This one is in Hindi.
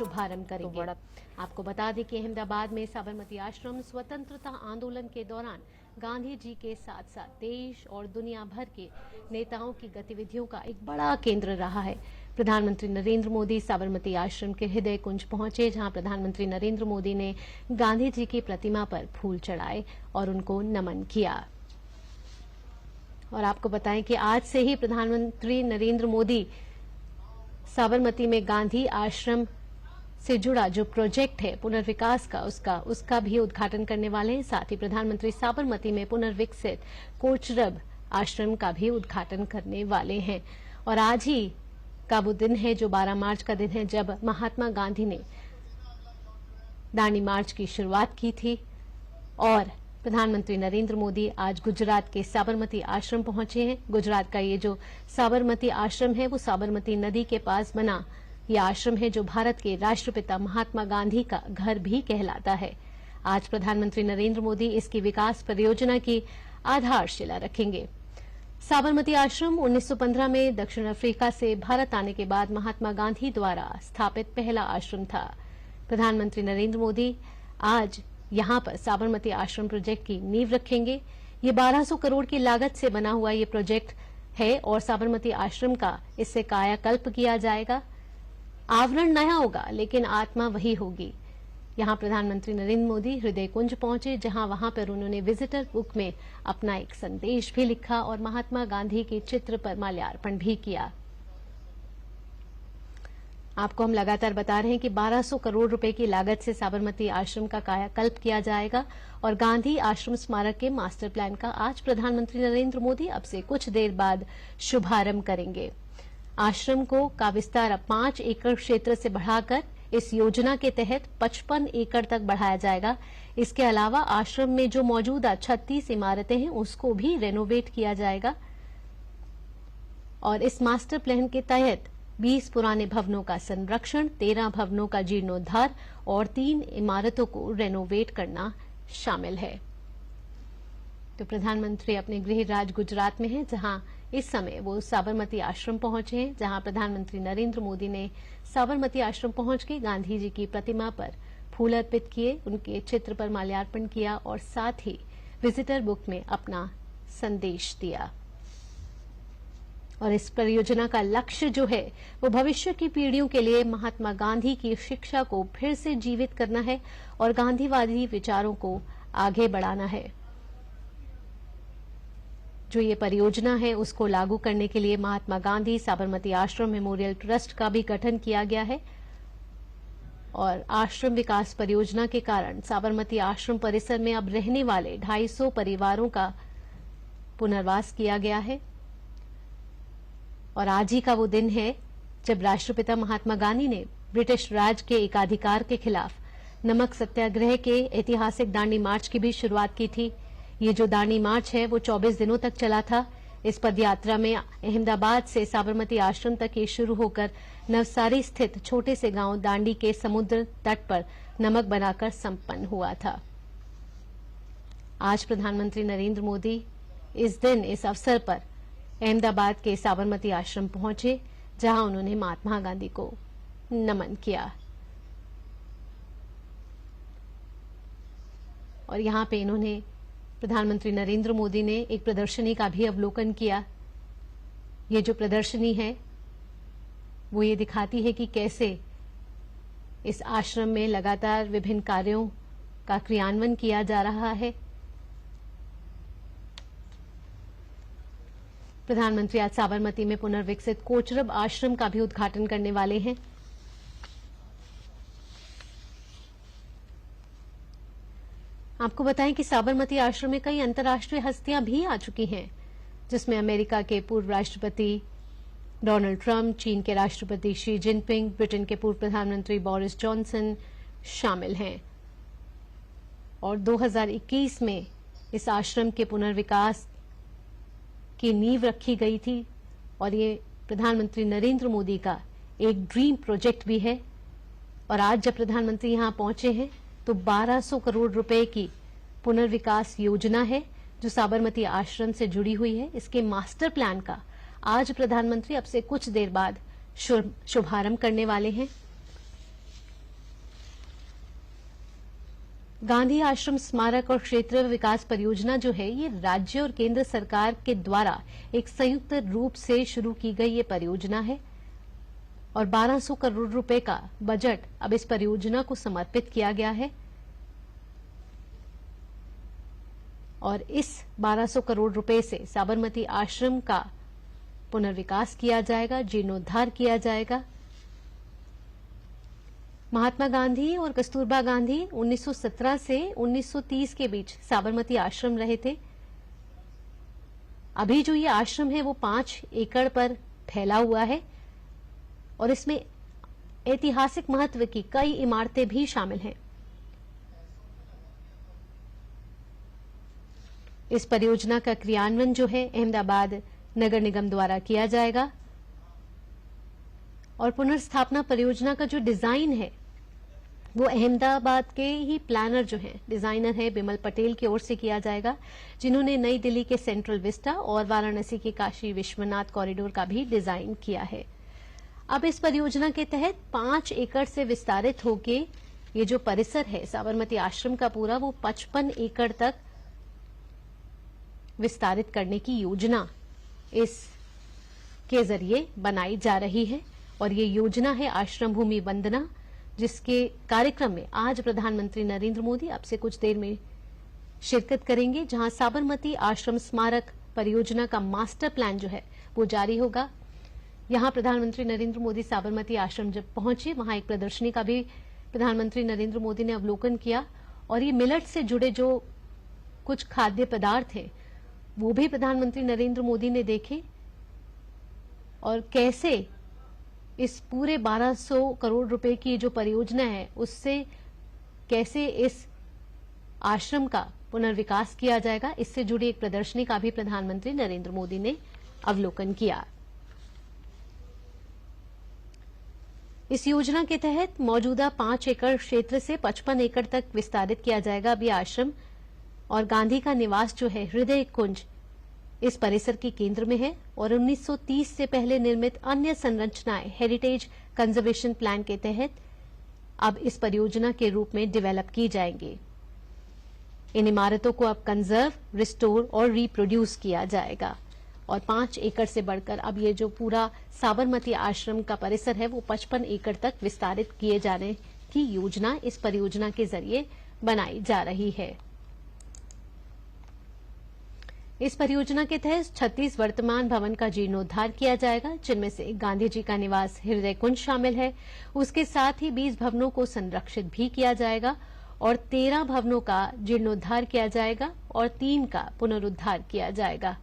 शुभारंभ करेंगे। आपको बता दें कि अहमदाबाद में साबरमती आश्रम स्वतंत्रता आंदोलन के दौरान गांधी जी के साथ साथ देश और दुनिया भर के नेताओं की गतिविधियों का एक बड़ा केंद्र रहा है। प्रधानमंत्री नरेंद्र मोदी साबरमती आश्रम के हृदय कुंज पहुंचे, जहां प्रधानमंत्री नरेंद्र मोदी ने गांधी जी की प्रतिमा पर फूल चढ़ाए और उनको नमन किया। और आपको बताएं कि आज से ही प्रधानमंत्री नरेंद्र मोदी साबरमती में गांधी आश्रम से जुड़ा जो प्रोजेक्ट है पुनर्विकास का उसका भी उद्घाटन करने वाले हैं। साथ ही प्रधानमंत्री साबरमती में पुनर्विकसित कोचरब आश्रम का भी उद्घाटन करने वाले हैं। और आज ही का वो दिन है जो 12 मार्च का दिन है, जब महात्मा गांधी ने दांडी मार्च की शुरुआत की थी। और प्रधानमंत्री नरेंद्र मोदी आज गुजरात के साबरमती आश्रम पहुंचे हैं। गुजरात का ये जो साबरमती आश्रम है वो साबरमती नदी के पास बना यह आश्रम है जो भारत के राष्ट्रपिता महात्मा गांधी का घर भी कहलाता है। आज प्रधानमंत्री नरेंद्र मोदी इसकी विकास परियोजना की आधारशिला रखेंगे। साबरमती आश्रम 1915 में दक्षिण अफ्रीका से भारत आने के बाद महात्मा गांधी द्वारा स्थापित पहला आश्रम था। प्रधानमंत्री नरेंद्र मोदी आज यहां पर साबरमती आश्रम प्रोजेक्ट की नींव रखेंगे। ये 1200 करोड़ की लागत से बना हुआ ये प्रोजेक्ट है और साबरमती आश्रम का इससे कायाकल्प किया जाएगा। आवरण नया होगा लेकिन आत्मा वही होगी। यहां प्रधानमंत्री नरेंद्र मोदी हृदय कुंज पहुंचे, जहां वहां पर उन्होंने विजिटर बुक में अपना एक संदेश भी लिखा और महात्मा गांधी के चित्र पर माल्यार्पण भी किया। आपको हम लगातार बता रहे हैं कि 1200 करोड़ रुपए की लागत से साबरमती आश्रम का कायाकल्प किया जाएगा और गांधी आश्रम स्मारक के मास्टर प्लान का आज प्रधानमंत्री नरेंद्र मोदी अब से कुछ देर बाद शुभारंभ करेंगे। आश्रम का विस्तार अब 5 एकड़ क्षेत्र से बढ़ाकर इस योजना के तहत 55 एकड़ तक बढ़ाया जाएगा। इसके अलावा आश्रम में जो मौजूदा 36 इमारतें हैं उसको भी रेनोवेट किया जाएगा और इस मास्टर प्लान के तहत 20 पुराने भवनों का संरक्षण, 13 भवनों का जीर्णोद्धार और 3 इमारतों को रेनोवेट करना शामिल है। तो प्रधानमंत्री अपने गृह राज्य गुजरात में हैं, जहां इस समय वो साबरमती आश्रम पहुंचे हैं, जहां प्रधानमंत्री नरेंद्र मोदी ने साबरमती आश्रम पहुंच के गांधी जी की प्रतिमा पर फूल अर्पित किए, उनके चित्र पर माल्यार्पण किया और साथ ही विजिटर बुक में अपना संदेश दिया। और इस परियोजना का लक्ष्य जो है वो भविष्य की पीढ़ियों के लिए महात्मा गांधी की शिक्षा को फिर से जीवित करना है और गांधीवादी विचारों को आगे बढ़ाना है। जो ये परियोजना है उसको लागू करने के लिए महात्मा गांधी साबरमती आश्रम मेमोरियल ट्रस्ट का भी गठन किया गया है और आश्रम विकास परियोजना के कारण साबरमती आश्रम परिसर में अब रहने वाले 250 परिवारों का पुनर्वास किया गया है। और आज ही का वो दिन है जब राष्ट्रपिता महात्मा गांधी ने ब्रिटिश राज के एकाधिकार के खिलाफ नमक सत्याग्रह के ऐतिहासिक दांडी मार्च की भी शुरुआत की थी। ये जो दांडी मार्च है वो 24 दिनों तक चला था। इस पदयात्रा में अहमदाबाद से साबरमती आश्रम तक ये शुरू होकर नवसारी स्थित छोटे से गांव दांडी के समुद्र तट पर नमक बनाकर संपन्न हुआ था। आज प्रधानमंत्री नरेंद्र मोदी इस दिन इस अवसर पर अहमदाबाद के साबरमती आश्रम पहुंचे, जहां उन्होंने महात्मा गांधी को नमन किया और यहां पे इन्होंने प्रधानमंत्री नरेंद्र मोदी ने एक प्रदर्शनी का भी अवलोकन किया। ये जो प्रदर्शनी है वो ये दिखाती है कि कैसे इस आश्रम में लगातार विभिन्न कार्यों का क्रियान्वयन किया जा रहा है। प्रधानमंत्री आज साबरमती में पुनर्विकसित कोचरब आश्रम का भी उद्घाटन करने वाले हैं। आपको बताएं कि साबरमती आश्रम में कई अंतर्राष्ट्रीय हस्तियां भी आ चुकी हैं, जिसमें अमेरिका के पूर्व राष्ट्रपति डोनाल्ड ट्रंप, चीन के राष्ट्रपति शी जिनपिंग, ब्रिटेन के पूर्व प्रधानमंत्री बोरिस जॉनसन शामिल हैं। और 2021 में इस आश्रम के पुनर्विकास की नींव रखी गई थी और ये प्रधानमंत्री नरेंद्र मोदी का एक ड्रीम प्रोजेक्ट भी है। और आज जब प्रधानमंत्री यहां पहुंचे हैं तो 1200 करोड़ रुपए की पुनर्विकास योजना है जो साबरमती आश्रम से जुड़ी हुई है। इसके मास्टर प्लान का आज प्रधानमंत्री अब से कुछ देर बाद शुभारंभ करने वाले हैं। गांधी आश्रम स्मारक और क्षेत्र विकास परियोजना जो है, ये राज्य और केंद्र सरकार के द्वारा एक संयुक्त रूप से शुरू की गई ये परियोजना है और 1200 करोड़ रुपए का बजट अब इस परियोजना को समर्पित किया गया है। और इस 1200 करोड़ रुपए से साबरमती आश्रम का पुनर्विकास किया जाएगा, जीर्णोद्धार किया जाएगा। महात्मा गांधी और कस्तूरबा गांधी 1917 से 1930 के बीच साबरमती आश्रम रहे थे। अभी जो ये आश्रम है वो 5 एकड़ पर फैला हुआ है और इसमें ऐतिहासिक महत्व की कई इमारतें भी शामिल हैं। इस परियोजना का क्रियान्वयन जो है अहमदाबाद नगर निगम द्वारा किया जाएगा और पुनर्स्थापना परियोजना का जो डिजाइन है वो अहमदाबाद के ही प्लानर जो है, डिजाइनर है बिमल पटेल की ओर से किया जाएगा, जिन्होंने नई दिल्ली के सेंट्रल विस्टा और वाराणसी के काशी विश्वनाथ कॉरिडोर का भी डिजाइन किया है। अब इस परियोजना के तहत 5 एकड़ से विस्तारित होके ये जो परिसर है साबरमती आश्रम का पूरा, वो 55 एकड़ तक विस्तारित करने की योजना इसके जरिए बनाई जा रही है। और ये योजना है आश्रम भूमि वंदना, जिसके कार्यक्रम में आज प्रधानमंत्री नरेंद्र मोदी अब से कुछ देर में शिरकत करेंगे, जहां साबरमती आश्रम स्मारक परियोजना का मास्टर प्लान जो है वो जारी होगा। यहां प्रधानमंत्री नरेंद्र मोदी साबरमती आश्रम जब पहुंचे, वहां एक प्रदर्शनी का भी प्रधानमंत्री नरेंद्र मोदी ने अवलोकन किया और ये मिलेट से जुड़े जो कुछ खाद्य पदार्थ हैं वो भी प्रधानमंत्री नरेंद्र मोदी ने देखे और कैसे इस पूरे 1200 करोड़ रुपए की जो परियोजना है उससे कैसे इस आश्रम का पुनर्विकास किया जाएगा, इससे जुड़ी एक प्रदर्शनी का भी प्रधानमंत्री नरेंद्र मोदी ने अवलोकन किया। इस योजना के तहत मौजूदा 5 एकड़ क्षेत्र से 55 एकड़ तक विस्तारित किया जाएगा अभी आश्रम। और गांधी का निवास जो है हृदय कुंज इस परिसर के केंद्र में है और 1930 से पहले निर्मित अन्य संरचनाएं हेरिटेज कंजर्वेशन प्लान के तहत अब इस परियोजना के रूप में डेवलप की जाएंगी। इन इमारतों को अब कंजर्व, रिस्टोर और रिप्रोड्यूस किया जाएगा और 5 एकड़ से बढ़कर अब ये जो पूरा साबरमती आश्रम का परिसर है वो 55 एकड़ तक विस्तारित किए जाने की योजना इस परियोजना के जरिए बनाई जा रही है। इस परियोजना के तहत 36 वर्तमान भवन का जीर्णोद्धार किया जाएगा, जिनमें से गांधी जी का निवास हृदय कुंज शामिल है। उसके साथ ही 20 भवनों को संरक्षित भी किया जाएगा और 13 भवनों का जीर्णोद्धार किया जाएगा और 3 का पुनरुद्धार किया जाएगा।